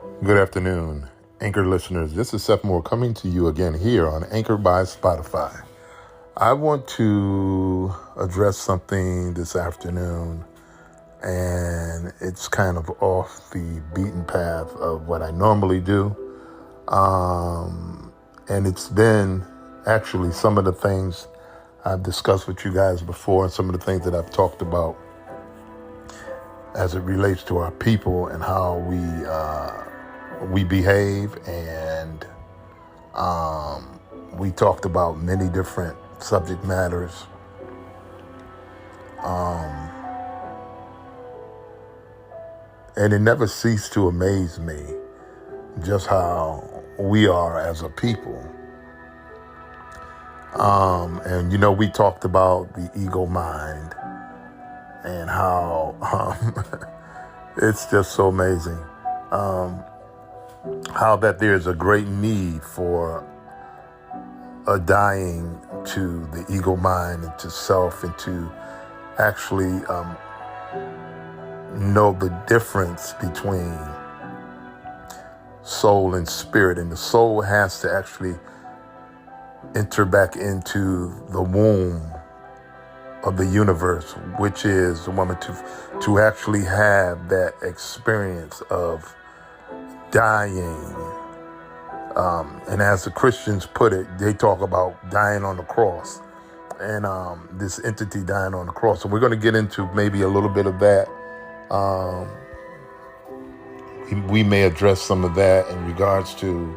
Good afternoon, Anchor listeners. This is Seth Moore coming to you again here on Anchor by Spotify. I want to address something this afternoon, and it's kind of off the beaten path of what I normally do. And it's been actually some of the things I've discussed with you guys before, and some of the things that I've talked about as it relates to our people and how we behave, and we talked about many different subject matters. And it never ceased to amaze me just how we are as a people. And we talked about the ego mind and how it's just so amazing. How that there's a great need for a dying to the ego mind and to self, and to actually know the difference between soul and spirit. And the soul has to actually enter back into the womb of the universe, which is the woman, to actually have that experience of dying. And as the Christians put it, they talk about dying on the cross, and this entity dying on the cross. So we're going to get into maybe a little bit of that. We may address some of that in regards to,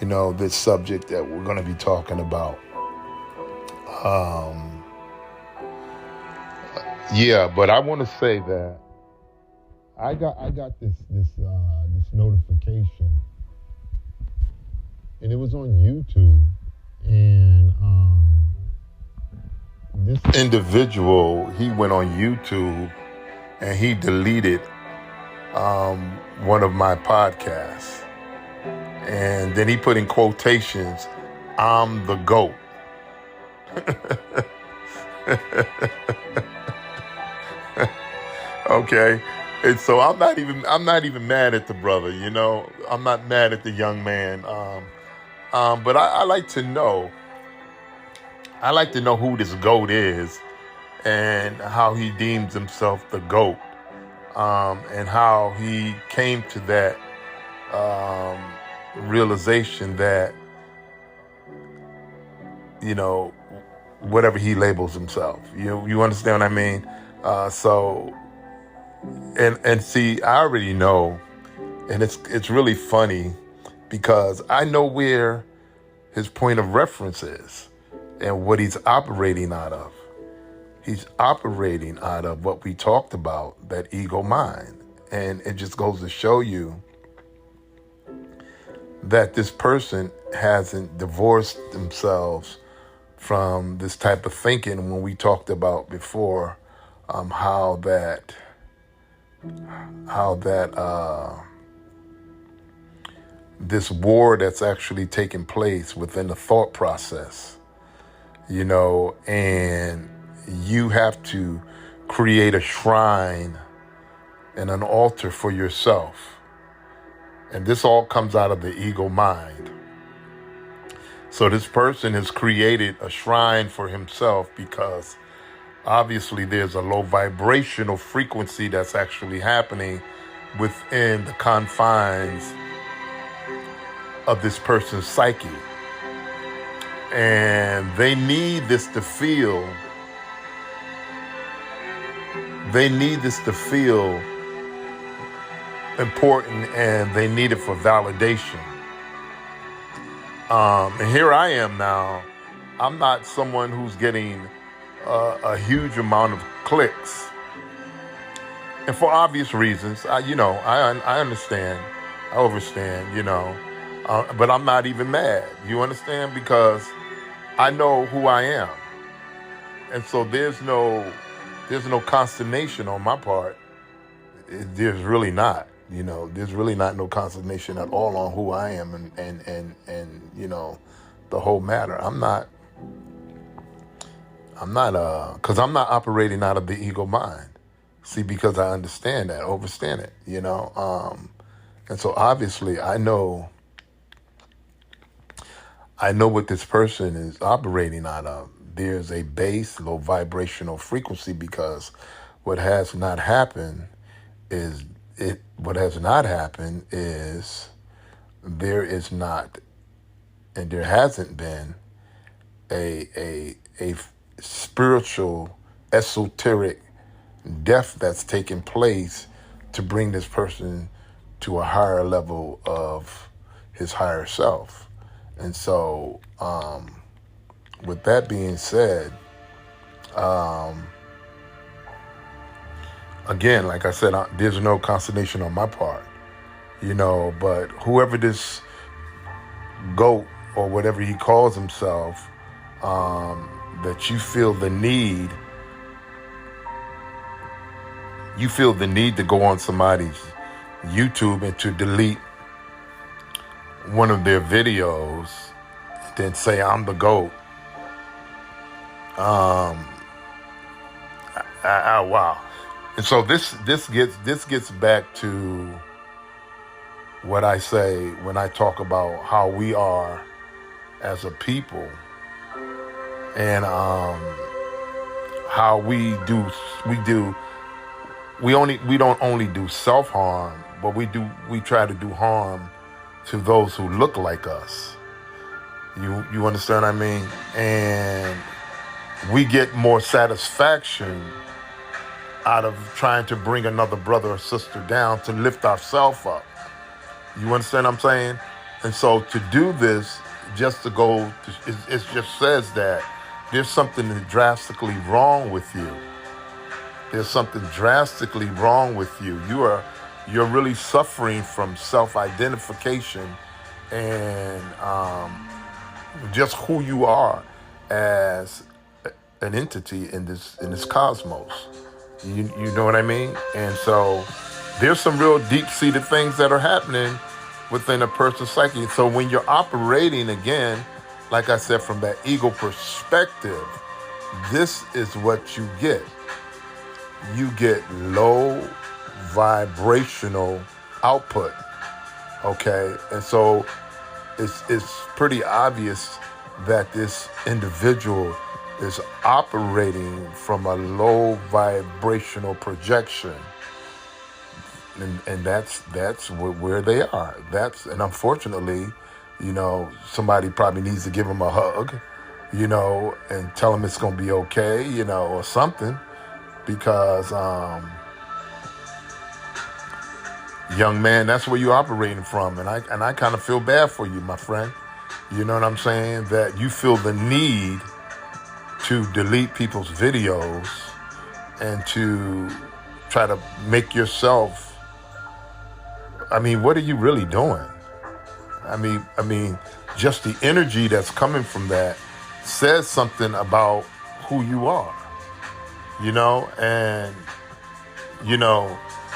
this subject that we're going to be talking about. But I want to say that I got this notification, and it was on YouTube, and this individual, he went on YouTube and he deleted one of my podcasts, and then he put in quotations, "I'm the GOAT." Okay. And so I'm not even mad at the brother, I'm not mad at the young man. But I like to know who this GOAT is, and how he deems himself the GOAT, and how he came to that realization that, whatever he labels himself. You understand what I mean? And see, I already know, and it's really funny because I know where his point of reference is and what he's operating out of. He's operating out of what we talked about, that ego mind. And it just goes to show you that this person hasn't divorced themselves from this type of thinking when we talked about before, how that this war that's actually taking place within the thought process, and you have to create a shrine and an altar for yourself. And this all comes out of the ego mind. So this person has created a shrine for himself because obviously there's a low vibrational frequency that's actually happening within the confines of this person's psyche. And they need this to feel important, and they need it for validation. And here I am now. I'm not someone who's getting a huge amount of clicks, and for obvious reasons. I understand, I understand, but I'm not even mad. You understand? Because I know who I am, and so there's no consternation on my part. There's really not. There's really not no consternation at all on who I am, and the whole matter. I'm not, because I'm not operating out of the ego mind. See, because I understand that, understand it, And so obviously I know what this person is operating out of. There's a base, low vibrational frequency, because what has not happened is what has not happened is there is not and there hasn't been a spiritual esoteric death that's taken place to bring this person to a higher level of his higher self. And so, with that being said, again, like I said, there's no consternation on my part, but whoever this goat or whatever he calls himself, that you feel the need to go on somebody's YouTube and to delete one of their videos, then say I'm the GOAT. Wow. And so this gets back to what I say when I talk about how we are as a people, and how we don't only do self-harm, but we try to do harm to those who look like us. You understand what I mean? And we get more satisfaction out of trying to bring another brother or sister down to lift ourselves up. You understand what I'm saying? And so to do this, it just says that there's something drastically wrong with you. There's something drastically wrong with you. You're really suffering from self-identification and just who you are as an entity in this cosmos. You know what I mean? And so there's some real deep-seated things that are happening within a person's psyche. So when you're operating, again, like I said, from that ego perspective, this is what you get. You get low vibrational output, okay? And so it's pretty obvious that this individual is operating from a low vibrational projection. And that's where they are. And unfortunately, somebody probably needs to give them a hug, and tell them it's going to be okay, or something, because, young man, that's where you're operating from. And I kind of feel bad for you, my friend. You know what I'm saying? That you feel the need to delete people's videos and to try to make yourself, what are you really doing? I mean, just the energy that's coming from that says something about who you are, and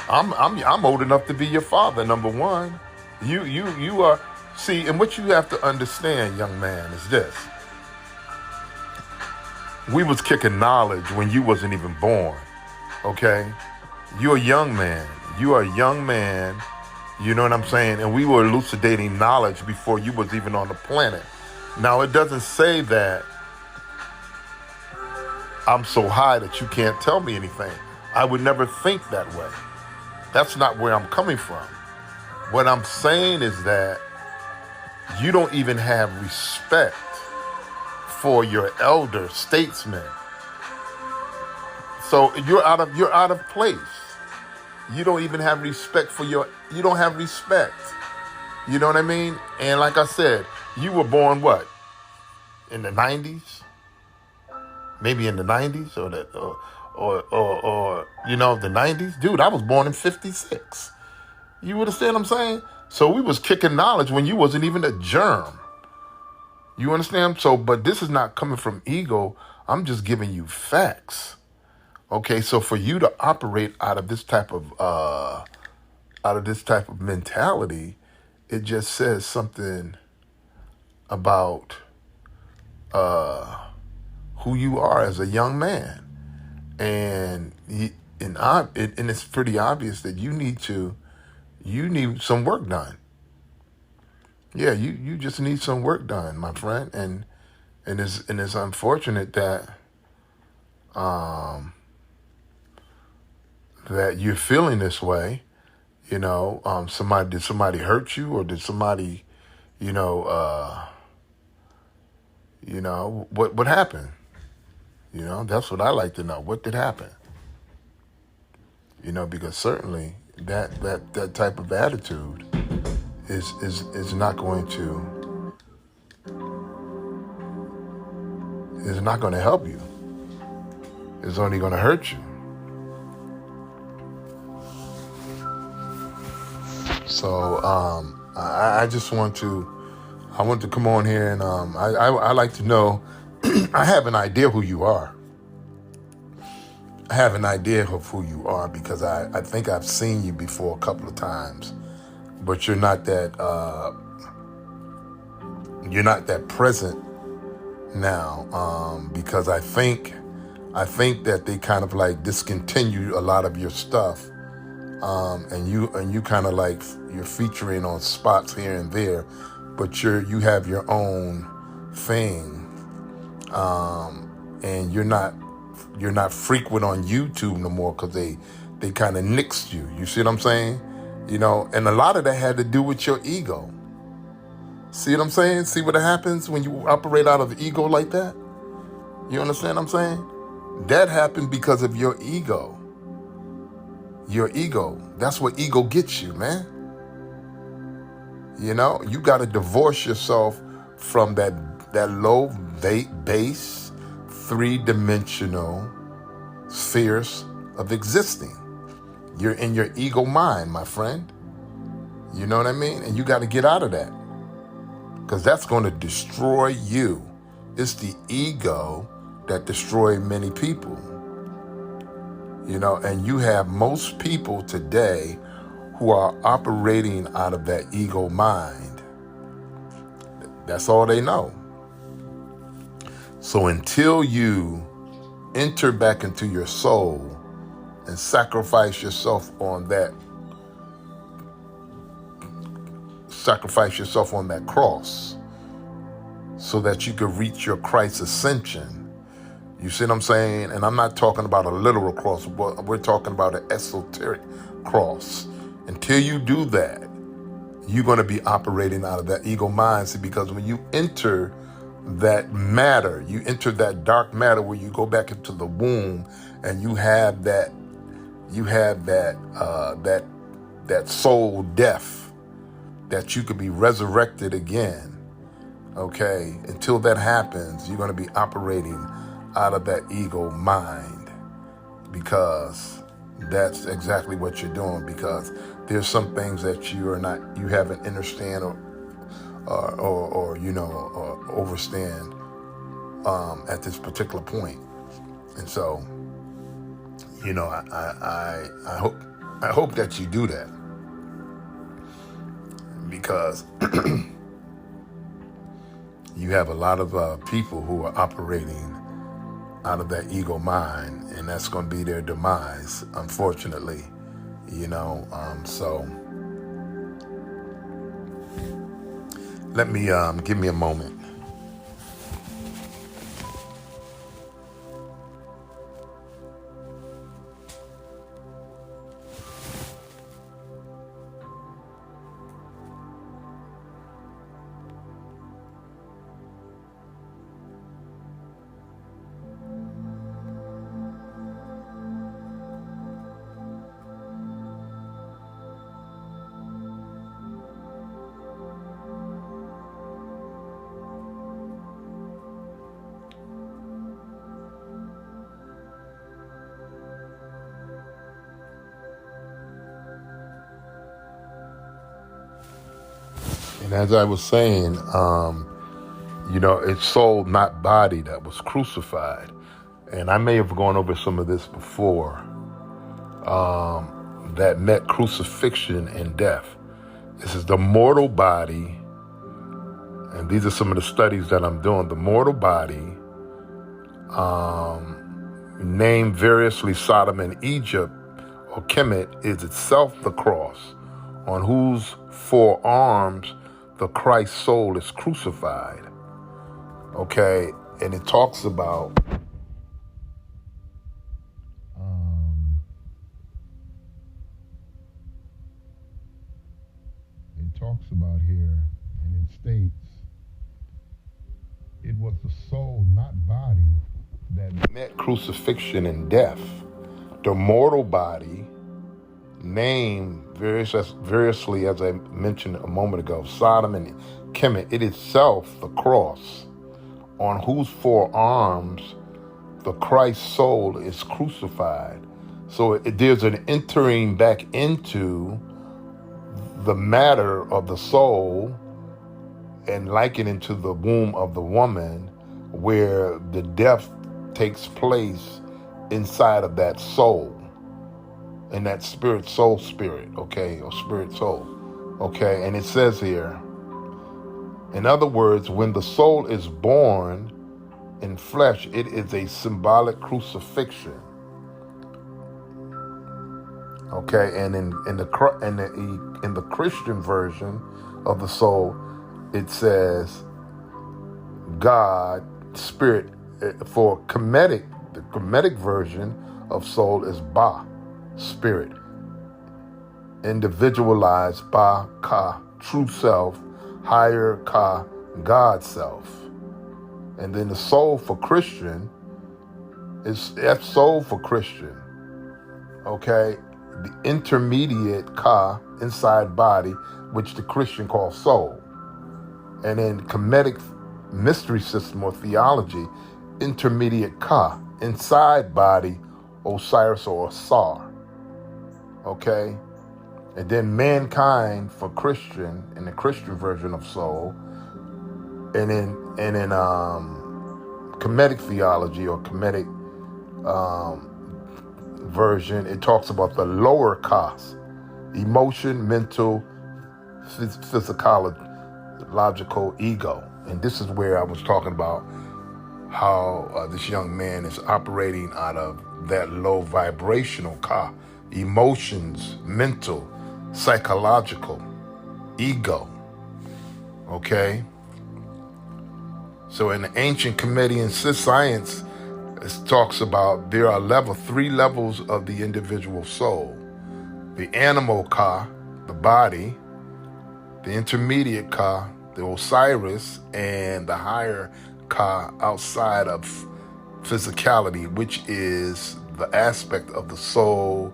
I'm old enough to be your father. Number one, you are. See, and what you have to understand, young man, is this: we was kicking knowledge when you wasn't even born. Okay, you're a young man. You are a young man. You know what I'm saying? And we were elucidating knowledge before you was even on the planet. Now, it doesn't say that I'm so high that you can't tell me anything. I would never think that way. That's not where I'm coming from. What I'm saying is that you don't even have respect for your elder statesmen. So you're out of place. You don't even have respect you don't have respect. You know what I mean? And like I said, you were born what? In the 90s? Maybe in the 90s or the 90s? Dude, I was born in 56. You understand what I'm saying? So we was kicking knowledge when you wasn't even a germ. You understand? So, but this is not coming from ego. I'm just giving you facts. Okay, so for you to operate out of this type of mentality, it just says something about who you are as a young man, and it's pretty obvious that you need to you need some work done. Yeah, you just need some work done, my friend. And it's unfortunate um, that you're feeling this way. Did somebody hurt you, or did somebody, you know, what happened? That's what I like to know. What did happen? Because certainly that type of attitude is not going to help you. It's only going to hurt you. So I just want to come on here, and I like to know. I have an idea who you are. I have an idea of who you are because I think I've seen you before a couple of times, but you're not that present now, because I think that they kind of like discontinue a lot of your stuff, and you kind of like you're featuring on spots here and there, but you have your own thing, and you're not frequent on YouTube no more because they kind of nixed you. You see what I'm saying? And a lot of that had to do with your ego. See what I'm saying? See what happens when you operate out of ego like that? You understand what I'm saying? That happened because of your ego. Your ego. That's what ego gets you, man. You got to divorce yourself from that low base, three-dimensional spheres of existing. You're in your ego mind, my friend. You know what I mean? And you got to get out of that, because that's going to destroy you. It's the ego that destroyed many people. And you have most people today who are operating out of that ego mind. That's all they know. So until you enter back into your soul and sacrifice yourself on that cross so that you could reach your Christ ascension. You see what I'm saying? And I'm not talking about a literal cross, but we're talking about an esoteric cross. Until you do that, you're going to be operating out of that ego mind. See, because when you enter that matter, you enter that dark matter where you go back into the womb, and you have that soul death, that you could be resurrected again. Okay, until that happens, you're going to be operating out of that ego mind, because that's exactly what you're doing. Because there's some things that you haven't understand or overstand at this particular point. And so, I hope that you do that, because you have a lot of people who are operating out of that ego mind, and that's going to be their demise, unfortunately. So let me give me a moment. And as I was saying, it's soul, not body, that was crucified. And I may have gone over some of this before, that met crucifixion and death. This is the mortal body, and these are some of the studies that I'm doing. The mortal body, named variously Sodom and Egypt or Kemet, is itself the cross, on whose forearms the Christ soul is crucified. Okay, and it talks about here, and it states it was the soul, not body, that met crucifixion and death. The mortal body, named variously, as I mentioned a moment ago, Sodom and Kemet, it itself the cross, on whose forearms the Christ soul is crucified. So there's an entering back into the matter of the soul and liken it to the womb of the woman, where the death takes place inside of that soul, in that spirit, okay, or spirit soul, okay. And it says here, in other words, when the soul is born in flesh, it is a symbolic crucifixion. Okay, and in the Christian version of the soul, it says God, spirit. For Kemetic, the Kemetic version of soul is Ba, spirit. Individualized, Ba Ka, true self, higher Ka, God self. And then the soul for Christian is F, soul for Christian. Okay, the intermediate Ka, inside body, which the Christian calls soul. And in Kemetic mystery system or theology, intermediate Ka, inside body, Osiris or Asar. Okay? And then mankind for Christian, in the Christian version of soul, and in Kemetic theology or Kemetic version, it talks about the lower Kas, emotion, mental, physiological ego. And this is where I was talking about how this young man is operating out of that low vibrational Ka, emotions, mental, psychological, ego. Okay? So in the ancient Comedian science, it talks about there are three levels of the individual soul. The animal Ka, the body, the intermediate Ka, the Osiris, and the higher Ka outside of physicality, which is the aspect of the soul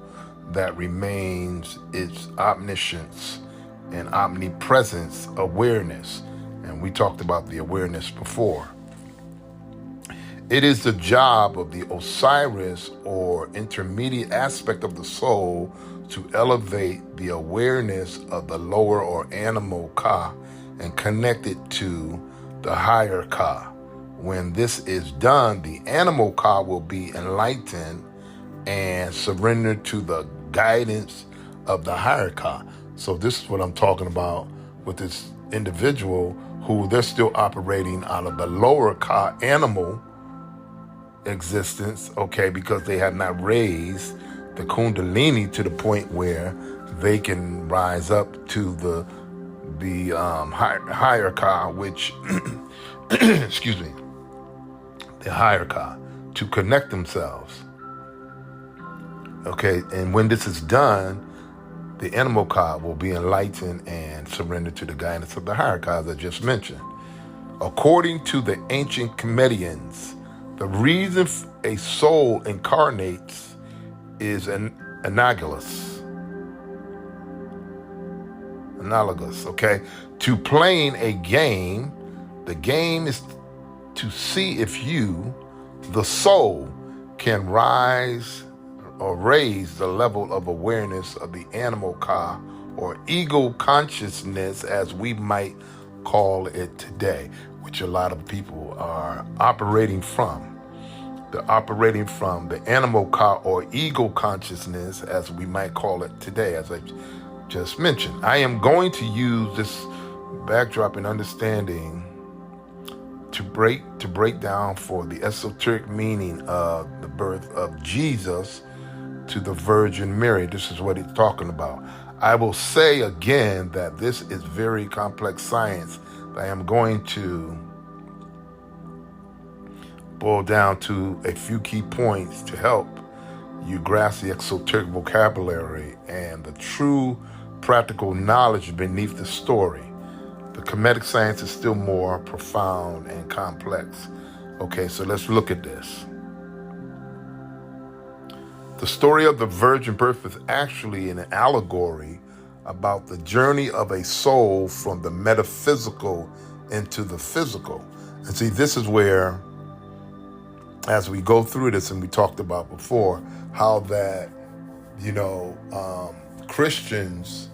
that remains its omniscience and omnipresence awareness. And we talked about the awareness before. It is the job of the Osiris or intermediate aspect of the soul to elevate the awareness of the lower or animal Ka and connect it to the higher Ka. When this is done, the animal Ka will be enlightened and surrender to the guidance of the higher Ka. So this is what I'm talking about with this individual who they're still operating out of the lower Ka animal existence, okay, because they have not raised the Kundalini to the point where they can rise up to the higher Ka, which, excuse me, the higher Ka, to connect themselves. Okay, and when this is done, the animal Ka will be enlightened and surrender to the guidance of the higher Ka, as I just mentioned. According to the ancient comedians, the reason a soul incarnates is analogous, okay? To playing a game, the game is to see if you, the soul, can rise or raise the level of awareness of the animal Ka or ego consciousness, as we might call it today, which a lot of people are operating from. They're operating from the animal Ka or ego consciousness, as we might call it today, as I just mentioned. I am going to use this backdrop and understanding to break down for the esoteric meaning of the birth of Jesus to the Virgin Mary. This is what he's talking about. I will say again that this is very complex science. I am going to boil down to a few key points to help you grasp the exoteric vocabulary and the true practical knowledge beneath the story. The Kemetic science is still more profound and complex. Okay, so let's look at this. The story of the virgin birth is actually an allegory about the journey of a soul from the metaphysical into the physical. And see, this is where, as we go through this, and we talked about before, how that, Christians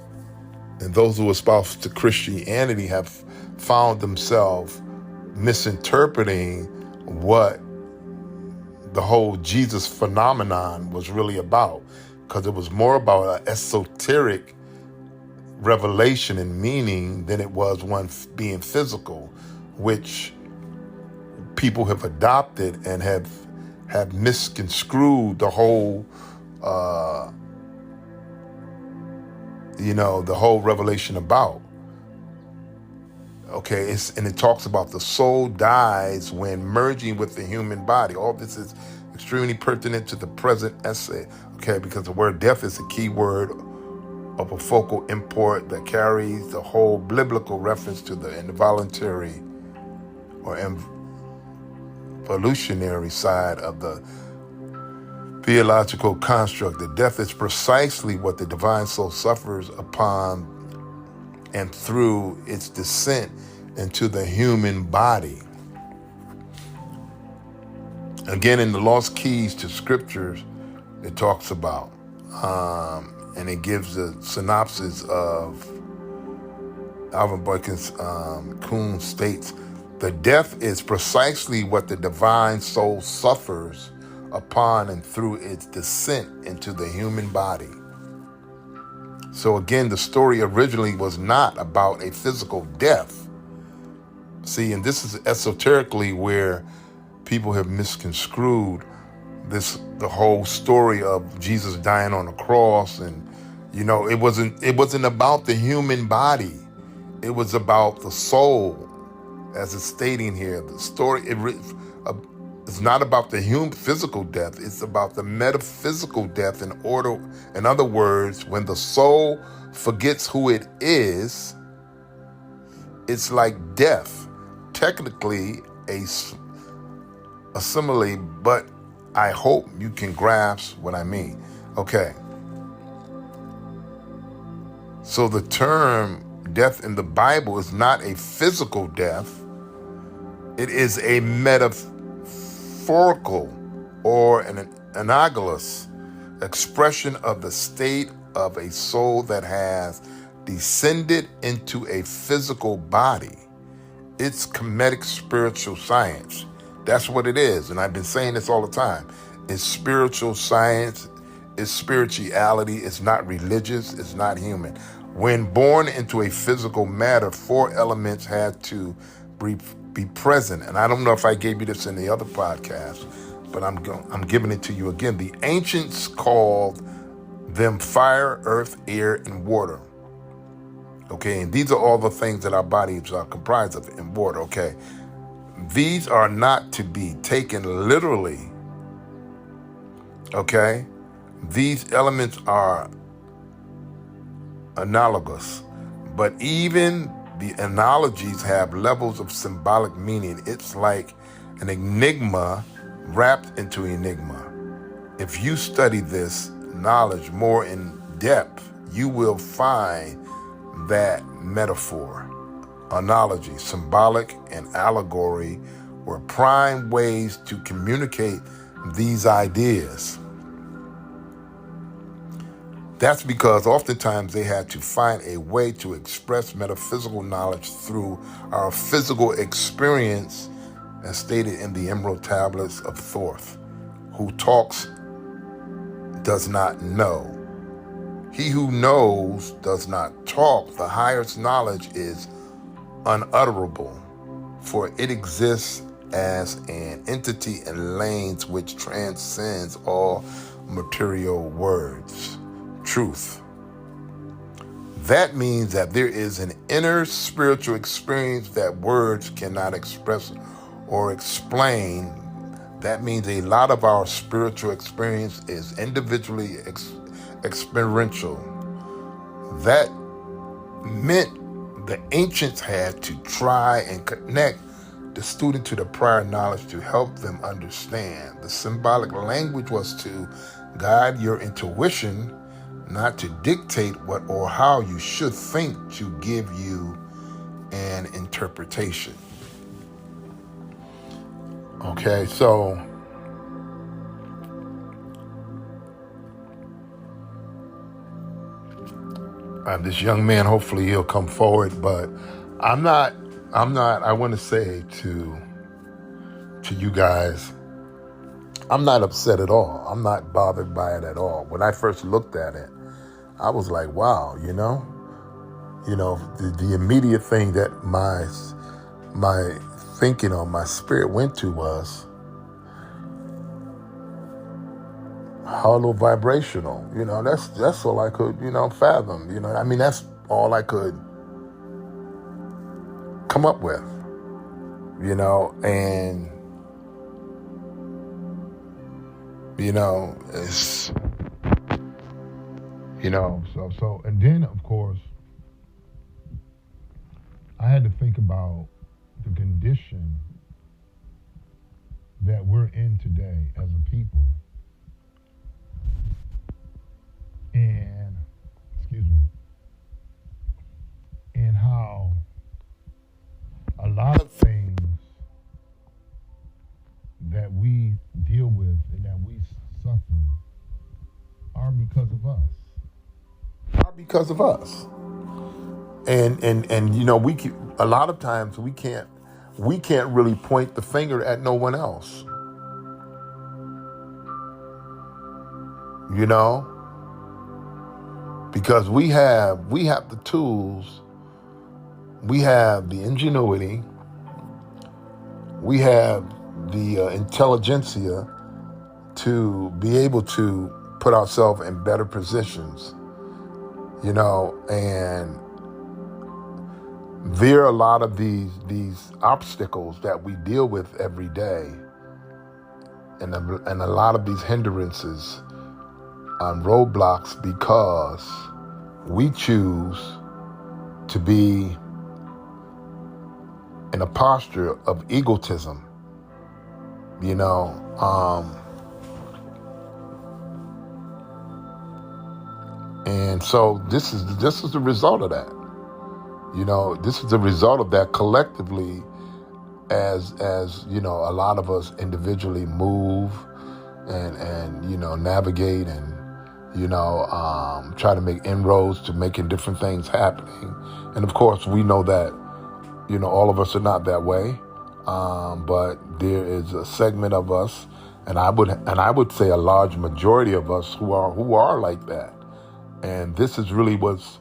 and those who espouse to Christianity have found themselves misinterpreting what the whole Jesus phenomenon was really about, because it was more about an esoteric revelation and meaning than it was one being physical, which people have adopted and have misconstrued the whole the whole revelation about. Okay, and it talks about the soul dies when merging with the human body. All this is extremely pertinent to the present essay, okay, because the word death is a key word of a focal import that carries the whole biblical reference to the involuntary or evolutionary side of the theological construct. The death is precisely what the divine soul suffers upon and through its descent into the human body. Again, in the Lost Keys to Scriptures, it talks about, and it gives a synopsis of Alvin Boykins Kuhn states, the death is precisely what the divine soul suffers upon and through its descent into the human body. So again, the story originally was not about a physical death. See, and this is esoterically where people have misconstrued the whole story of Jesus dying on the cross, and it wasn't about the human body. It was about the soul, as it's stating here. The story it's not about the human physical death. It's about the metaphysical death. In other words, when the soul forgets who it is, it's like death. Technically a simile, but I hope you can grasp what I mean. Okay. So the term death in the Bible is not a physical death. It is a metaphorical or an analogous expression of the state of a soul that has descended into a physical body. It's Kemetic spiritual science. That's what it is. And I've been saying this all the time. It's spiritual science. It's spirituality. It's not religious. It's not human. When born into a physical matter, 4 elements had to be present. And I don't know if I gave you this in the other podcast, but I'm giving it to you again. The ancients called them fire, earth, air, and water. Okay, and these are all the things that our bodies are comprised of in water. Okay, these are not to be taken literally. Okay, these elements are analogous, but even the analogies have levels of symbolic meaning. It's like an enigma wrapped into enigma. If you study this knowledge more in depth, you will find that metaphor, analogy, symbolic, and allegory were prime ways to communicate these ideas. That's because oftentimes they had to find a way to express metaphysical knowledge through our physical experience, as stated in the Emerald Tablets of Thoth. Who talks does not know. He who knows does not talk. The highest knowledge is unutterable, for it exists as an entity in lanes which transcends all material words. Truth. That means that there is an inner spiritual experience that words cannot express or explain. That means a lot of our spiritual experience is individually experiential. That meant the ancients had to try and connect the student to the prior knowledge to help them understand. The symbolic language was to guide your intuition, not to dictate what or how you should think, to give you an interpretation. Okay, so this young man, hopefully he'll come forward, but I'm not, I want to say to you guys, I'm not upset at all. I'm not bothered by it at all. When I first looked at it, I was like, wow, the immediate thing that my thinking or my spirit went to was hollow vibrational. That's all I could, fathom. That's all I could come up with, and it's, so, and then of course, I had to think about the condition that we're in today as a people. And, and how a lot of things that we deal with and that we suffer are because of us. And we keep, a lot of times we can't really point the finger at no one else. Because we have the tools, we have the ingenuity, we have the intelligentsia to be able to put ourselves in better positions, and there are a lot of these obstacles that we deal with every day, and a lot of these hindrances on roadblocks, because we choose to be in a posture of egotism, and so this is the result of that. This is the result of that collectively, as a lot of us individually move and navigate and try to make inroads to making different things happening. And of course, we know that all of us are not that way, but there is a segment of us, and I would say a large majority of us who are like that. And this is really what's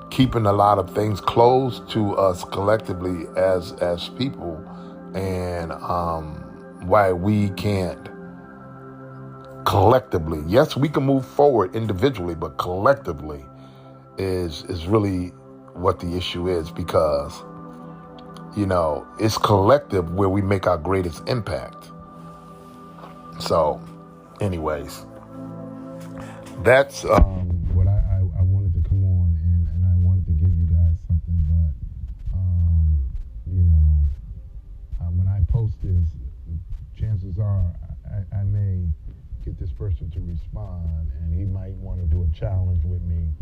keeping a lot of things closed to us collectively as people, and why we can't collectively. Yes, we can move forward individually, but collectively is really what the issue is, because it's collective where we make our greatest impact. So anyways, that's what I wanted to come on and I wanted to give you guys something, but when I post this, chances are I may get this person to respond, and he might want to do a challenge with me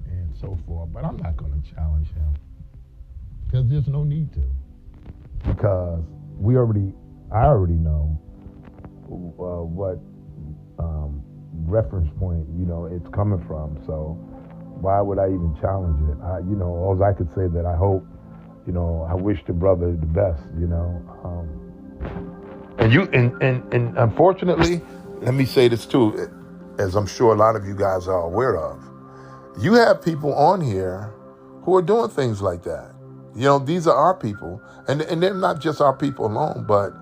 and so forth, but I'm not going to challenge him, because there's no need to, because I already know what reference point it's coming from. So why would I even challenge it? All I could say that I hope, I wish the brother the best, and unfortunately, let me say this too, as I'm sure a lot of you guys are aware of. You have people on here who are doing things like that. These are our people, and they're not just our people alone, but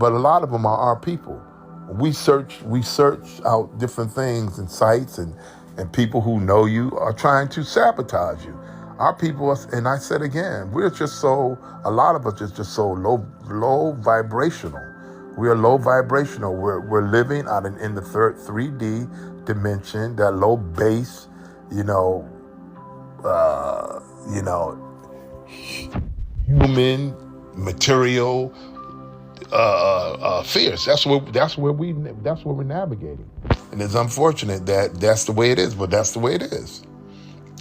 a lot of them are our people. We search out different things and sites and And people who know you are trying to sabotage you. Our people, and I said again, a lot of us is just so low vibrational. We are low vibrational. We're living in the third 3D dimension, that low base, you know, you know, human material fears. That's where we're navigating, and it's unfortunate that that's the way it is, but that's the way it is.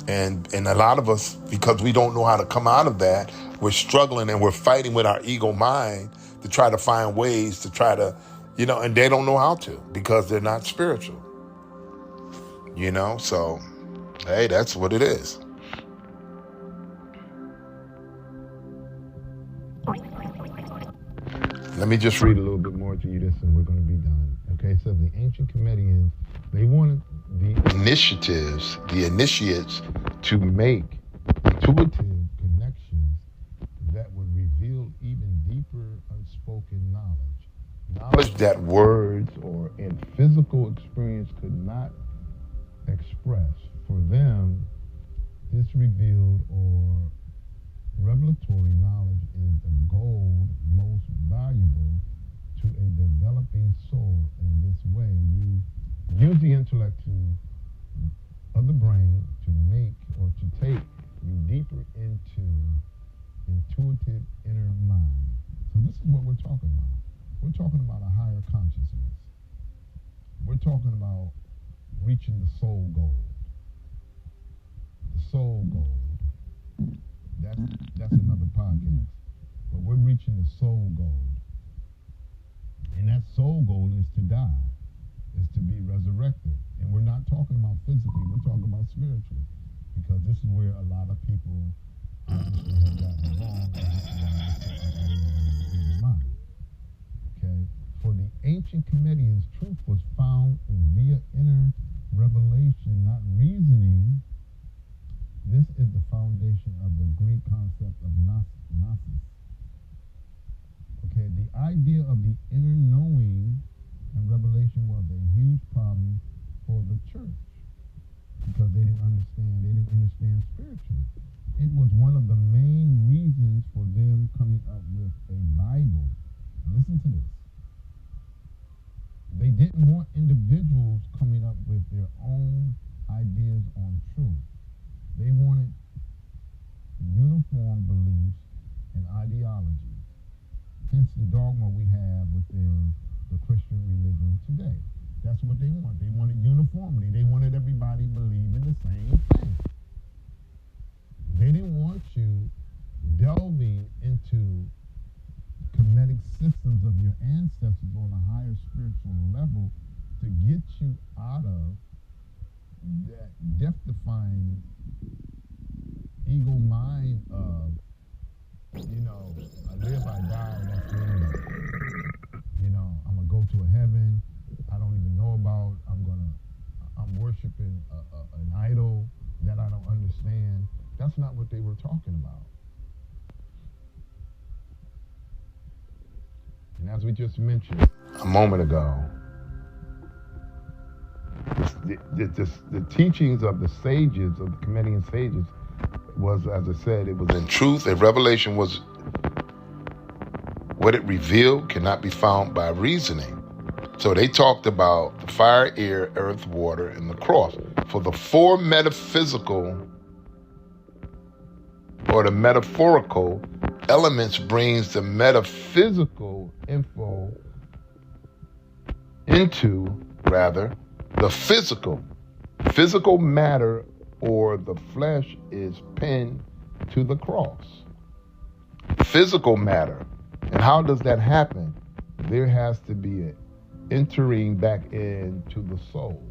And a lot of us, because we don't know how to come out of that, we're struggling and we're fighting with our ego mind to try to find ways to try to, and they don't know how to because they're not spiritual. So hey, that's what it is. Let me just read a little bit more to you this, and we're going to be done. Okay, so the ancient Comedians, they wanted the initiates to make intuitive connections that would reveal even deeper unspoken knowledge that words or in physical experience could not express. For them, this revealed or revelatory knowledge is the gold most valuable to a developing soul. In this way, you use the intellect of the brain to make or to take you deeper into intuitive inner mind. So this is what we're talking about. We're talking about a higher consciousness. We're talking about reaching the soul gold. The soul gold. That's another podcast. But we're reaching the soul gold. And that soul gold is to die, is to be resurrected. And we're not talking about physically, we're talking about spiritually. Because this is where a lot of people obviously have gotten wrong. And this is why they in mind. Okay? For the ancient Comedians, truth was found via inner revelation, not reasoning. This is the foundation of the Greek concept of gnosis. Okay, the idea of the inner knowing and revelation was a huge problem for the church because they didn't understand spiritually. It was one of the main reasons for them coming up with a Bible. Listen to this. They didn't want individuals coming up with their own ideas on truth. They wanted uniform beliefs and ideologies. Hence the dogma we have within the Christian religion today. That's what they want. They wanted uniformity. They wanted everybody believing the same thing. They didn't want you delving into Kemetic systems of your ancestors on a higher spiritual level to get you out of that death-defying ego mind of, I live, I die, that's the end of it. I'm going to go to a heaven I don't even know about. I'm worshiping an idol that I don't understand. That's not what they were talking about. And as we just mentioned a moment ago, the teachings of the sages, of the Comedian sages, was, as I said, it was in truth. A revelation was what it revealed cannot be found by reasoning. So they talked about the fire, air, earth, water, and the cross. For the four metaphysical or the metaphorical elements brings the metaphysical info into, the physical matter, or the flesh is pinned to the cross. Physical matter. And how does that happen? There has to be an entering back into the soul.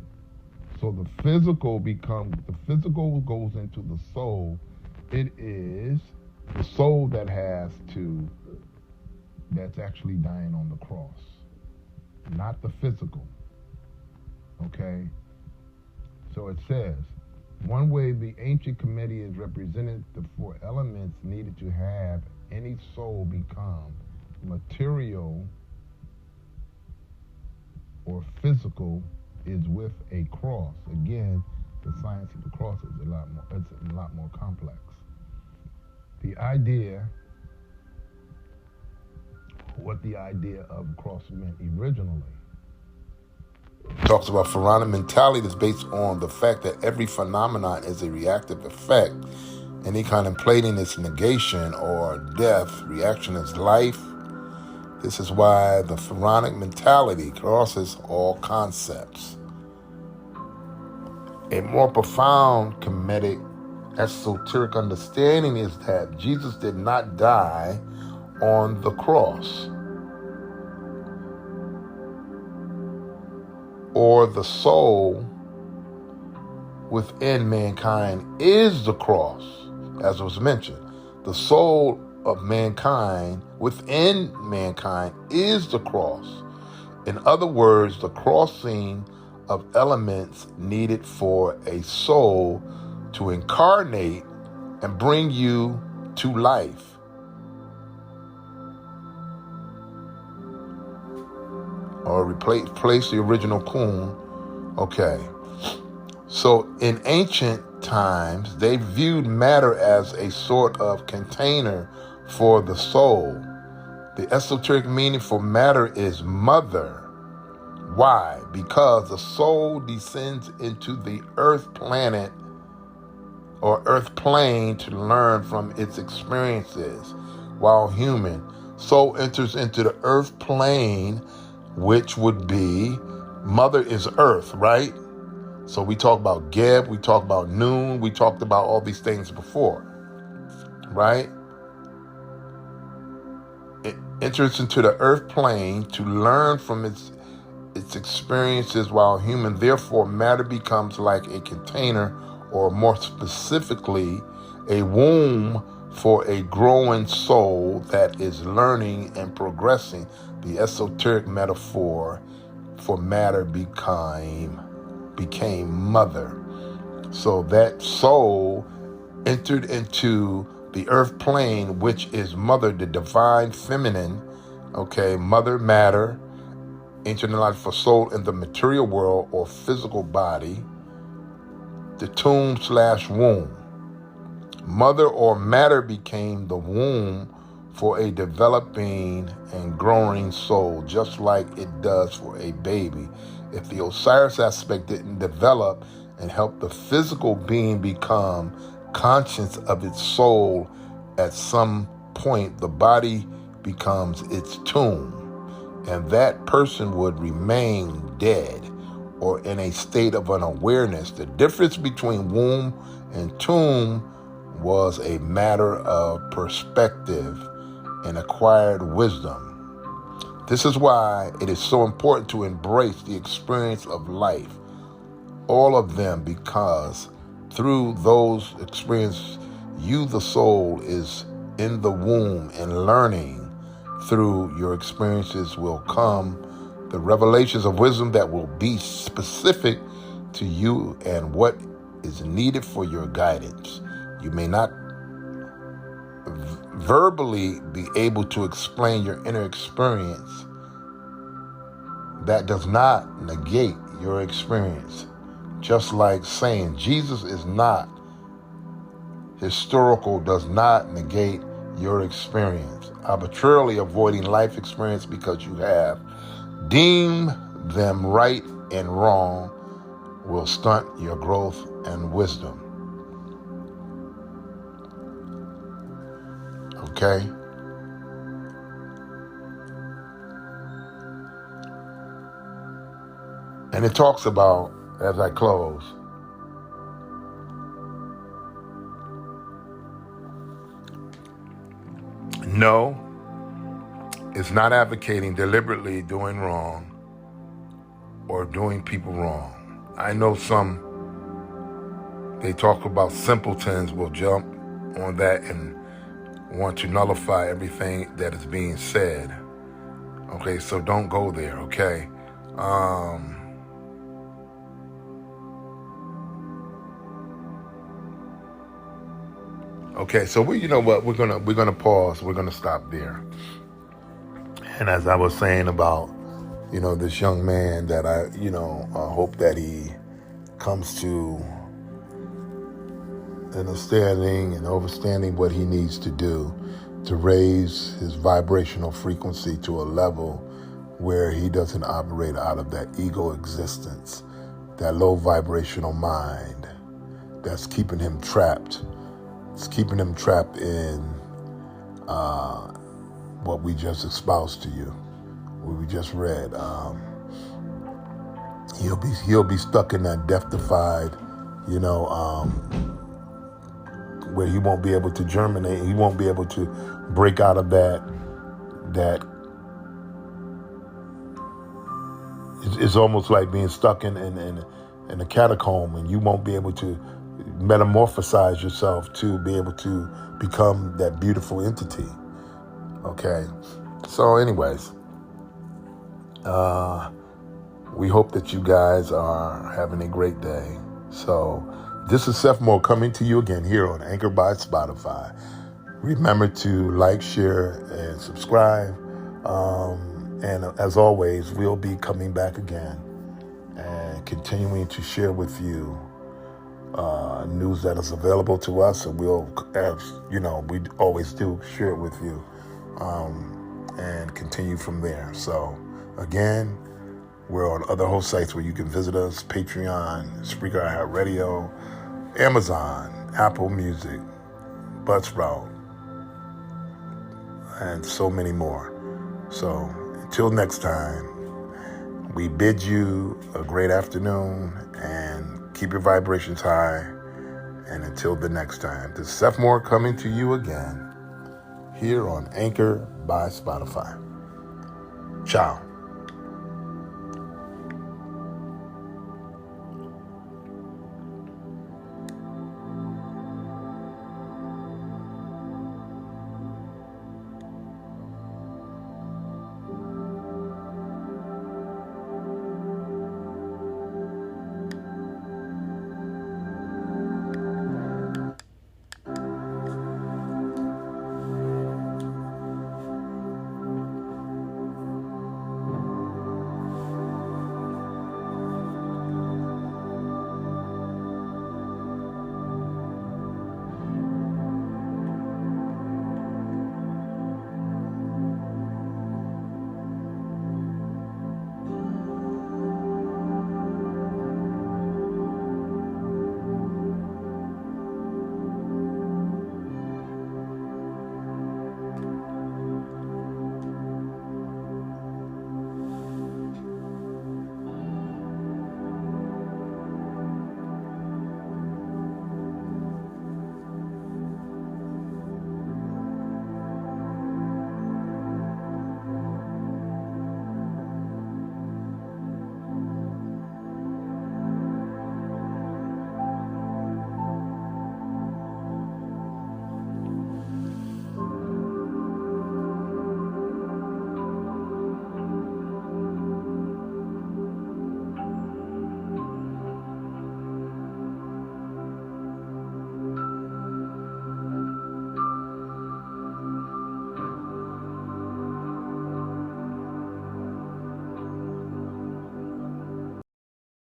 So the physical goes into the soul. It is the soul that's actually dying on the cross, not the physical. Okay? So it says, one way the ancient Comedians represented the four elements needed to have any soul become material or physical is with a cross. Again, the science of the cross is a lot more complex. The idea, what the idea of the cross meant originally, talks about pharaonic mentality that's based on the fact that every phenomenon is a reactive effect. Any contemplating its negation or death, reaction is life. This is why the pharaonic mentality crosses all concepts. A more profound Kemetic esoteric understanding is that Jesus did not die on the cross, or the soul within mankind is the cross, as was mentioned. The soul of mankind within mankind is the cross. In other words, the crossing of elements needed for a soul to incarnate and bring you to life. Or replace the original coon. Okay. So in ancient times, they viewed matter as a sort of container for the soul. The esoteric meaning for matter is mother. Why? Because the soul descends into the earth planet or earth plane to learn from its experiences. While human, soul enters into the earth plane, which would be, mother is earth, right? So we talked about Geb, we talked about Noon, we talked about all these things before, right? It enters into the earth plane to learn from its experiences while human. Therefore, matter becomes like a container, or more specifically, a womb for a growing soul that is learning and progressing. The esoteric metaphor for matter became mother. So that soul entered into the earth plane, which is mother, the divine feminine, okay, mother matter, ancient life for soul in the material world or physical body, the tomb/womb. Mother or matter became the womb for a developing and growing soul, just like it does for a baby. If the Osiris aspect didn't develop and help the physical being become conscious of its soul, at some point the body becomes its tomb, and that person would remain dead or in a state of unawareness. The difference between womb and tomb was a matter of perspective and acquired wisdom. This is why it is so important to embrace the experience of life, all of them, because through those experiences, you, the soul, is in the womb, and learning through your experiences will come the revelations of wisdom that will be specific to you and what is needed for your guidance. You may not verbally be able to explain your inner experience. That does not negate your experience. Just like saying Jesus is not historical does not negate your experience. Arbitrarily avoiding life experience because you have deemed them right and wrong will stunt your growth and wisdom. Okay? And it talks about, as I close, no, it's not advocating deliberately doing wrong or doing people wrong. I know some, they talk about simpletons will jump on that and want to nullify everything that is being said. Okay, so don't go there, okay? Okay, so you know what? We're gonna pause. We're gonna stop there. And as I was saying about, this young man that I hope that he comes to understanding and overstanding what he needs to do to raise his vibrational frequency to a level where he doesn't operate out of that ego existence, that low vibrational mind that's keeping him trapped. It's keeping him trapped in what we just espoused to you, what we just read. He'll be stuck in that death-defied, where he won't be able to germinate. He won't be able to break out of that. It's almost like being stuck in a catacomb, and you won't be able to metamorphosize yourself to be able to become that beautiful entity. Okay. So anyways, we hope that you guys are having a great day. So this is Seth Moore coming to you again here on Anchor by Spotify. Remember to like, share, and subscribe. And as always, we'll be coming back again and continuing to share with you news that is available to us. And we'll, as we always do, share it with you and continue from there. So again, we're on other host sites where you can visit us: Patreon, Spreaker, iHeartRadio, Amazon, Apple Music, Buzzsprout, and so many more. So until next time, we bid you a great afternoon and keep your vibrations high. And until the next time, this is Seth Moore coming to you again here on Anchor by Spotify. Ciao.